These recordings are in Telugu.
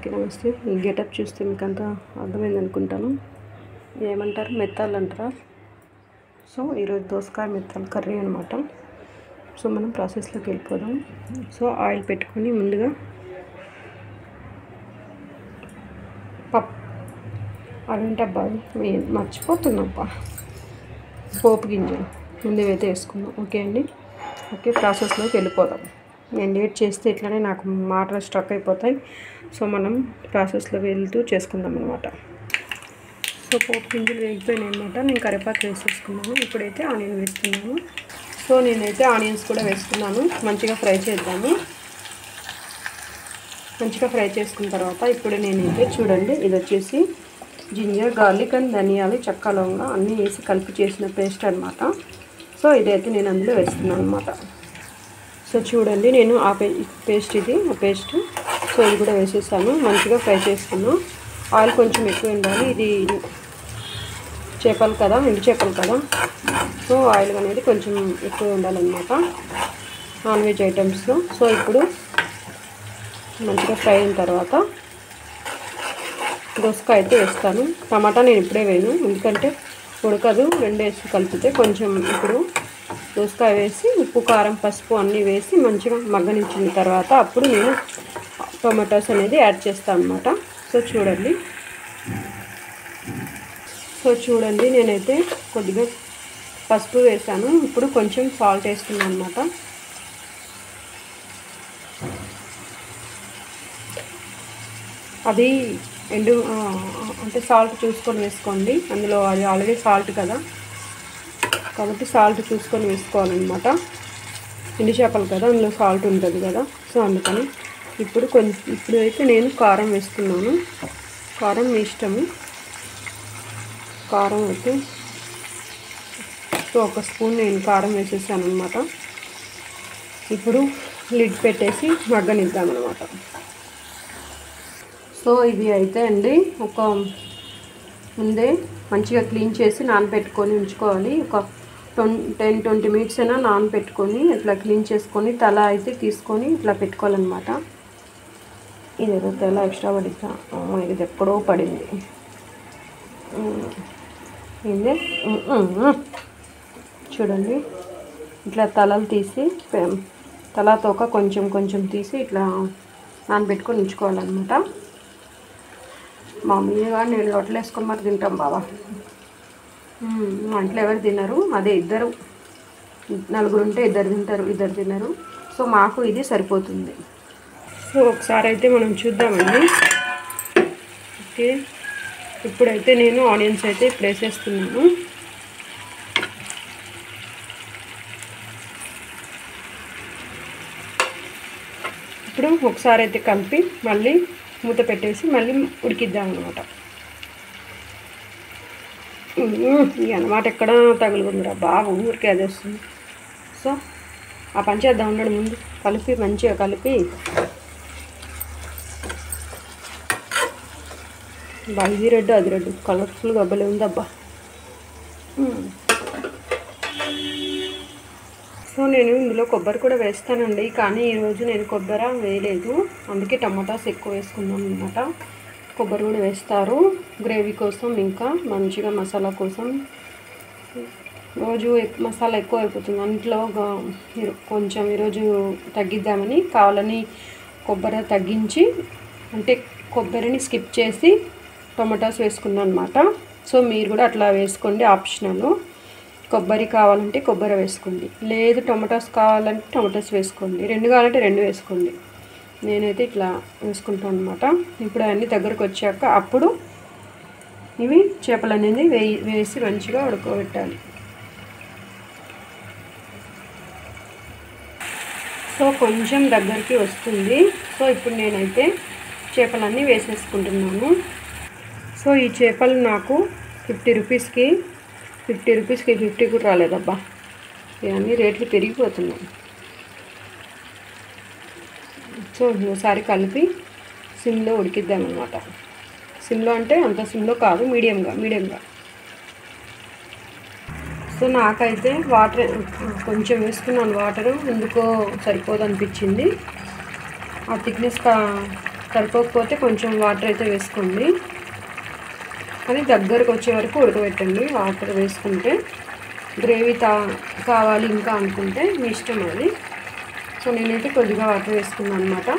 అందరికీ నమస్తే. ఈ గెటప్ చూస్తే మీకు అంతా అర్థమైంది అనుకుంటాను. ఏమంటారు, మెత్తాలు అంటారా? సో ఈరోజు దోసకాయ మెత్తాలు కర్రీ అనమాట. సో మనం ప్రాసెస్లోకి వెళ్ళిపోదాం. సో ఆయిల్ పెట్టుకొని ముందుగా అవేంటబ్బా మర్చిపోతున్నాబ్బా, పోపు గింజలు ముందువైతే వేసుకుందాం. ఓకే అండి, ఓకే ప్రాసెస్లోకి వెళ్ళిపోదాం. నేను లేట్ చేస్తే ఇట్లనే నాకు మాటలు స్ట్రక్ అయిపోతాయి. సో మనం ప్రాసెస్లో వెళ్తూ చేసుకుందాం అనమాట. సో పోపు గింజలు వేగిపోయినాయి అనమాట. నేను కరివేపాకు వేసేసుకున్నాను. ఇప్పుడైతే ఆనియన్ వేస్తున్నాను. సో నేనైతే ఆనియన్స్ కూడా వేసుకున్నాను. మంచిగా ఫ్రై చేద్దాము. మంచిగా ఫ్రై చేసుకున్న తర్వాత ఇప్పుడు నేనైతే చూడండి, ఇది వచ్చేసి జింజర్, గార్లిక్ అండ్ ధనియాలు, చెక్క, లవంగా అన్నీ వేసి కలిపి చేసిన పేస్ట్ అనమాట. సో ఇదైతే నేను అందులో వేస్తున్నాను అనమాట. సో చూడండి, నేను ఆ పేస్ట్ సో ఇది కూడా వేసేసాను. మంచిగా ఫ్రై చేసుకున్నాను. ఆయిల్ కొంచెం ఎక్కువ ఉండాలి. ఇది చేపలు కదా, ఎండు చేపలు కదా. సో ఆయిల్ అనేది కొంచెం ఎక్కువ ఉండాలన్నమాట నాన్ వెజ్ ఐటమ్స్లో. సో ఇప్పుడు మంచిగా ఫ్రై అయిన తర్వాత దోసకాయ అయితే వేస్తాను. టమాటా నేను ఇప్పుడే వేయను, ఎందుకంటే ఉడకదు. రెండు వేసి కలిపితే కొంచెం. ఇప్పుడు దోసకాయ వేసి ఉప్పు, కారం, పసుపు అన్నీ వేసి మంచిగా మగ్గనించిన తర్వాత అప్పుడు నేను టొమాటోస్ అనేది యాడ్ చేస్తాను అనమాట. సో చూడండి నేనైతే కొద్దిగా పసుపు వేసాను. ఇప్పుడు కొంచెం సాల్ట్ వేస్తున్నాను అనమాట. అది అంటే సాల్ట్ చూసుకొని వేసుకోండి. అందులో అది ఆల్రెడీ సాల్ట్ కదా, కాబట్టి సాల్ట్ చూసుకొని వేసుకోవాలన్నమాట. ఎండు చేపలు కదా, అందులో సాల్ట్ ఉంటుంది కదా. సో అందుకని ఇప్పుడైతే నేను కారం వేస్తున్నాను. కారం మీ ఇష్టము. కారం అయితే సో 1 స్పూన్ నేను కారం వేసేసాను అనమాట. ఇప్పుడు లిడ్ పెట్టేసి మగ్గనిద్దామన్నమాట. సో ఇది అయితే అండి ముందే మంచిగా క్లీన్ చేసి నానబెట్టుకొని ఉంచుకోవాలి. ఒక 10-20 మినిట్స్ అయినా నానబెట్టుకొని ఇట్లా క్లీన్ చేసుకొని తల అయితే తీసుకొని ఇట్లా పెట్టుకోవాలన్నమాట. ఇదేదో తల ఎక్స్ట్రా పడిద్దా, ఇది ఎక్కడో పడింది. ఇదే చూడండి, ఇట్లా తలలు తీసి తలతోక కొంచెం కొంచెం తీసి ఇట్లా నానబెట్టుకొని ఉంచుకోవాలన్నమాట. మామూలుగా నేను లొట్టలు వేసుకొని మరి తింటాం బాబా. ఇంట్లో ఎవరు తినరు, అదే 2 నలుగురు ఉంటే 2 తింటారు, 2 తినరు. సో మాకు ఇది సరిపోతుంది. సో ఒకసారి అయితే మనం చూద్దామండి. ఓకే, ఇప్పుడైతే నేను ఆనియన్స్ అయితే ఇప్పుడు వేసేస్తున్నాను. ఇప్పుడు ఒకసారి అయితే కలిపి మళ్ళీ మూత పెట్టేసి మళ్ళీ ఉడికిద్దాం అనమాట. ఈ అన్నమాట ఎక్కడ తగులుకుందిరా బాబు, ఊరికే అది వస్తుంది. సో ఆ పని చేద్దాం ఉండడు. ముందు కలిపి మంచిగా కలిపి ఇది రెడ్ అది రెడ్ కలర్ఫుల్గా అబ్బలే ఉందబ్బా. సో నేను ఇందులో కొబ్బరి కూడా వేస్తానండి, కానీ ఈరోజు నేను కొబ్బరి వేయలేదు. అందుకే టమాటాస్ ఎక్కువ వేసుకున్నాను అనమాట. కొబ్బరి కూడా వేస్తారు గ్రేవీ కోసం, ఇంకా మంచిగా మసాలా కోసం. రోజు మసాలా ఎక్కువ అయిపోతుంది అంట్లో. కొంచెం ఈరోజు తగ్గిద్దామని కావాలని కొబ్బరి తగ్గించి, అంటే కొబ్బరిని స్కిప్ చేసి టొమాటోస్ వేసుకున్నాను అనమాట. సో మీరు కూడా అట్లా వేసుకోండి, ఆప్షనల్. కొబ్బరి కావాలంటే కొబ్బరి వేసుకోండి, లేదు టొమాటోస్ కావాలంటే టొమాటోస్ వేసుకోండి, 2 కావాలంటే 2 వేసుకోండి. నేనైతే ఇట్లా వేసుకుంటాను అనమాట. ఇప్పుడు అవన్నీ దగ్గరకు వచ్చాక అప్పుడు ఇవి చేపలు అనేది వేసి మంచిగా ఉడకబెట్టాలి. సో కొంచెం దగ్గరికి వస్తుంది. సో ఇప్పుడు నేనైతే చేపలన్నీ వేసేసుకుంటున్నాను. సో ఈ చేపలు నాకు 50 రూపీస్కి 50 కూడా రాలేదబ్బా. ఇవన్నీ రేట్లు పెరిగిపోతున్నాయి. సో ఒకసారి కలిపి సిమ్లో ఉడికిద్దామన్నమాట. సిమ్లో అంటే అంత సిమ్లో కాదు, మీడియంగా. సో నాకైతే వాటర్ కొంచెం వేసుకున్నాను. వాటరు ఎందుకో సరిపోదు అనిపించింది. ఆ థిక్నెస్ సరిపోకపోతే కొంచెం వాటర్ అయితే వేసుకోండి. అది దగ్గరకు వచ్చే వరకు ఉడకబెట్టండి. వాటర్ వేసుకుంటే గ్రేవీ కావాలి ఇంకా అనుకుంటే మీ ఇష్టం అది. సో నేనైతే కొద్దిగా వాటర్ వేసుకున్నాను అనమాట.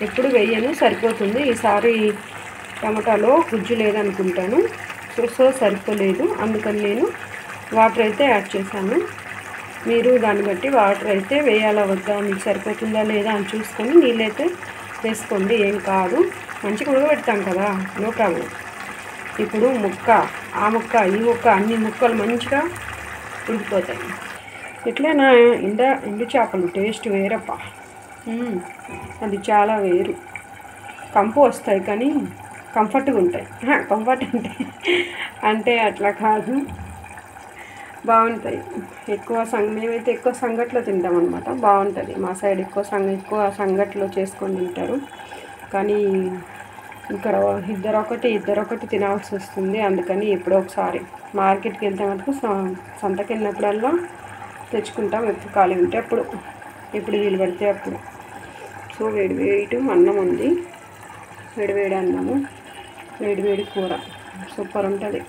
ఎప్పుడు వేయను, సరిపోతుంది. ఈసారి టమాటాలో గుజ్జు లేదనుకుంటాను, సో సరిపోలేదు, అందుకని నేను వాటర్ అయితే యాడ్ చేశాను. మీరు దాన్ని బట్టి వాటర్ అయితే వేయాలా వద్దా, మీకు సరిపోతుందా లేదా అని చూసుకొని నీళ్ళైతే వేసుకోండి, ఏం కాదు. మంచిగా ఉడకబెడతాం కదా, నో ప్రాబ్లం. ఇప్పుడు ముక్క, ఆ ముక్క, ఈ ముక్క, అన్ని ముక్కలు మంచిగా ఉడికిపోతాయి. ఇట్లనా ఎండు చేపలు టేస్ట్ వేరప్ప, అది చాలా వేరు. కంపు వస్తాయి కానీ కంఫర్ట్గా ఉంటాయి. కంఫర్ట్ అంటే అట్లా కాదు, బాగుంటాయి. మేమైతే ఎక్కువ సంగట్లో తింటాం అనమాట, బాగుంటుంది. మా సైడ్ ఎక్కువ సంగట్లో చేసుకొని తింటారు. కానీ ఇక్కడ ఇద్దరొకటి తినాల్సి వస్తుంది. అందుకని ఎప్పుడో ఒకసారి మార్కెట్కి వెళ్తే మటుకు సంతకి వెళ్ళినప్పుడల్లా తెచ్చుకుంటాం. ఎప్పుడు ఖాళీ ఉంటే అప్పుడు, ఎప్పుడు వీలు పడితే అప్పుడు. సో వేడి అన్నం ఉంది, వేడి అన్నము, వేడి కూర, సూపర్ ఉంటుంది.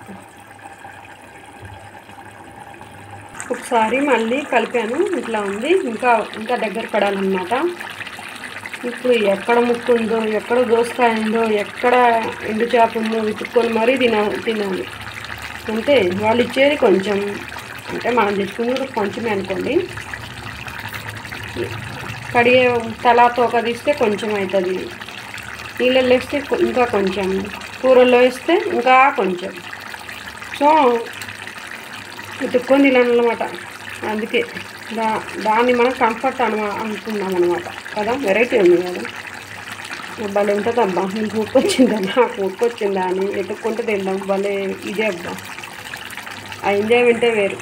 ఒకసారి మళ్ళీ కలిపాను, ఇట్లా ఉంది. ఇంకా దగ్గర పడాలన్నమాట. ఇప్పుడు ఎక్కడ ముక్కు ఉందో, ఎక్కడ దోసకాయ ఉందో, ఎక్కడ ఎండు చేప ఉందో వెతుక్కొని మరీ తినాలి. అంటే వాళ్ళు ఇచ్చేది కొంచెం, అంటే మనం తెచ్చుకున్నది కొంచెమే అనుకోండి. కడిగే తలా తోక తీస్తే కొంచెం అవుతుంది, నీళ్ళల్లో వేస్తే ఇంకా కొంచెం, కూరల్లో వేస్తే ఇంకా కొంచెం. సో వెతుక్కొని తినాలన్నమాట. అందుకే దాన్ని మనం కంఫర్ట్ అనుకున్నాం అనమాట కదా. వెరైటీ ఉంది కదా, భలే ఉంటుంది అబ్బా. నీకు ఉక్కొచ్చిందా, నాకు ఉక్కొచ్చిందా అని వెతుక్కుంటే తిందాం, భలే ఇదే అబ్బా. ఆ ఎంజాయ్మెంటే వేరు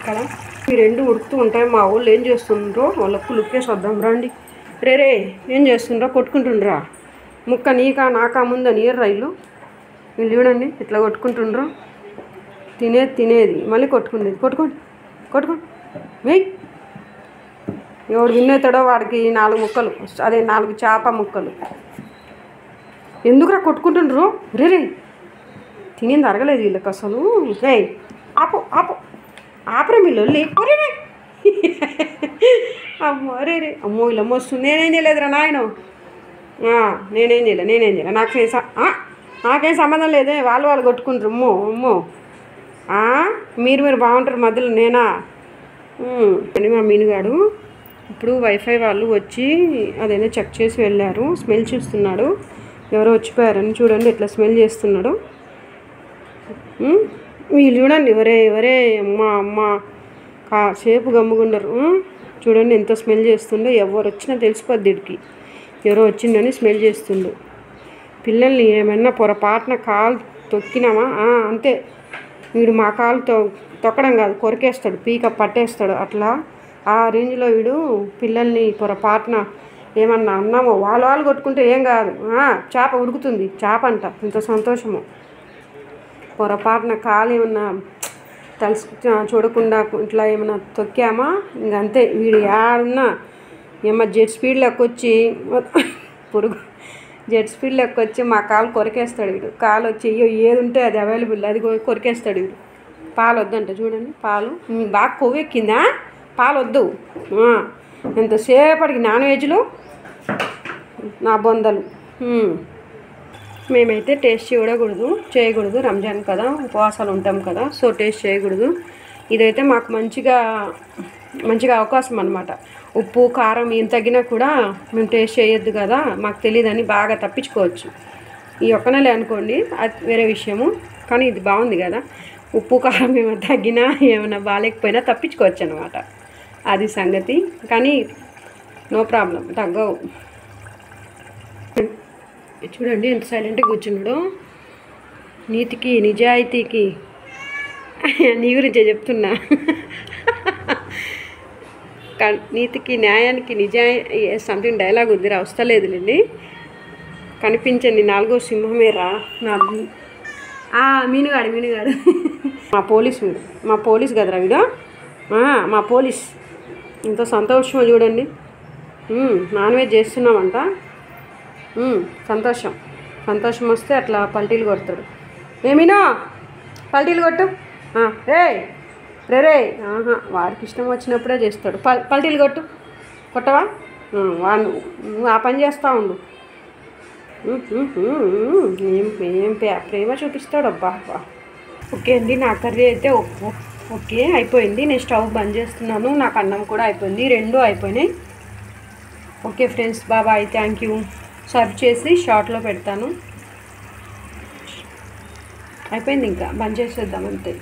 కదా. ఈ రెండు ఉడుకుతూ ఉంటాయి. మా వాళ్ళు ఏం చేస్తుండ్రో వాళ్ళకు లుక్కేసి వద్దాం రండి. రే ఏం చేస్తుండ్రో, కొట్టుకుంటుండ్రా. ముక్క నీకా నాకా ముందు నీరు రైలు. వీళ్ళు చూడండి ఇట్లా కొట్టుకుంటుండ్రో. తినేది మళ్ళీ కొట్టుకోండి వెయ్యి. ఎవడు విన్నేతాడో వాడికి 4 ముక్కలు, అదే 4 చేప ముక్కలు. ఎందుకురా కొట్టుకుంటుండ్రు? రే తినేది అరగలేదు వీళ్ళకి అసలు. రే ఆపరే వీళ్ళు. అమ్మో రే అమ్మో వీళ్ళమ్మ వస్తుంది. నేనేం చేయలేదురా నాయన, నేనేం చేయలే. నాకేం సంబంధం లేదే, వాళ్ళు కొట్టుకుంటారు. అమ్మో మీరు బాగుంటారు, మధ్యలో నేనా? అని మా మీనుగాడు ఇప్పుడు వైఫై వాళ్ళు వచ్చి అదేదో చెక్ చేసి వెళ్ళారు. స్మెల్ చూస్తున్నాడు, ఎవరో వచ్చిపోయారని. చూడండి ఎట్లా స్మెల్ చేస్తున్నాడు. వీళ్ళు చూడండి, ఎవరే అమ్మ కాసేపు గమ్ముకున్నారు. చూడండి ఎంత స్మెల్ చేస్తుండో. ఎవరు వచ్చినా తెలిసిపోద్ది వీడికి ఎవరో వచ్చిందని స్మెల్ చేస్తుండు. పిల్లల్ని ఏమన్నా పొరపాటున కాలు తొక్కినామా అంతే. వీడు మా కాలు తొక్కడం కాదు, కొరికేస్తాడు, పీక పట్టేస్తాడు. అట్లా ఆ రేంజ్లో వీడు పిల్లల్ని పొరపాటున ఏమన్నా అన్నామో వాళ్ళు కొట్టుకుంటే ఏం కాదు. చేప ఉడుకుతుంది, చేప అంట, ఇంత సంతోషము. పొరపాటున కాలు ఏమన్నా చూడకుండా ఇట్లా ఏమన్నా తొక్కామా ఇంకంతే. వీడు ఏడున్నా జెట్ స్పీడ్లోకి వచ్చి జెట్ స్పీడ్లోకి వచ్చి మా కాలు కొరికేస్తాడు వీడు. కాలు వచ్చి ఏది ఉంటే అది అవైలబుల్, అది కొరికేస్తాడు వీడు. పాలు వద్దంట చూడండి, పాలు బాగా కొవ్వెక్కిందా, పాలు వద్దు. ఎంతసేపటికి నాన్ వెజ్లు నా బొందలు. మేమైతే టేస్ట్ చేయకూడదు, రంజాన్ కదా, ఉపవాసాలు ఉంటాం కదా, సో టేస్ట్ చేయకూడదు. ఇదైతే మాకు మంచిగా అవకాశం అనమాట. ఉప్పు కారం ఏం తగ్గినా కూడా మేము టేస్ట్ చేయొద్దు కదా, మాకు తెలియదని బాగా తప్పించుకోవచ్చు. ఈ ఒక్క నెల అనుకోండి అది వేరే విషయము, కానీ ఇది బాగుంది కదా. ఉప్పు కారం ఏమైనా తగ్గినా ఏమైనా బాగాలేకపోయినా తప్పించుకోవచ్చు అనమాట, అది సంగతి. కానీ నో ప్రాబ్లం, తగ్గవు. చూడండి ఎంత సైలెంట్గా కూర్చున్నాడు. నీతికి నిజాయితీకి నీ గురించే చెప్తున్నా. నీతికి న్యాయానికి సంథింగ్ డైలాగ్ ఉందిరా, వస్తలేదులేండి. కనిపించండి 4వ సింహమేరా నా మీనుగాడు. మా పోలీస్ కదరా వీడు, మా పోలీస్. ఇంత సంతోషమో చూడండి. నాన్ వెజ్ చేస్తున్నామంట. సంతోషం సంతోషం వస్తే అట్లా పల్టీలు కొడతాడు. ఏమీనో పల్టీలు కొట్టు. రే రే రే వాడికి ఇష్టం వచ్చినప్పుడే చేస్తాడు. పల్టీలు కొట్టు. కొట్టవా? వాడు నువ్వు ఆ పని చేస్తూ ఉండు. ఏం ప్రేమ చూపిస్తాడు. అబ్బా అబ్బా. ఓకే అండి, నా కర్రీ అయితే ఓకే అయిపోయింది. నేను స్టవ్ బంద్ చేస్తున్నాను. నాకు అన్నం కూడా అయిపోయింది. 2 అయిపోయినాయి. Okay friends, bye. Thank you. Serve చేసి షార్ట్లో పెడతాను. అయిపోయింది, ఇంకా బంద్ చేసేద్దాం అంతే.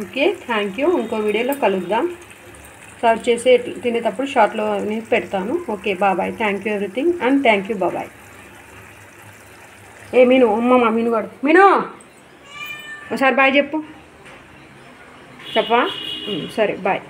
Okay, thank you. ఇంకో వీడియోలో కలుద్దాం. సర్వ్ చేసి తినేటప్పుడు షార్ట్లో పెడతాను. Okay, bye. Thank you everything and thank you. Bye. ఏ మీను, అమ్మ మీను వాడు. మీను ఒకసారి బాయ్ చెప్పు. చెప్పవా? సరే, బాయ్.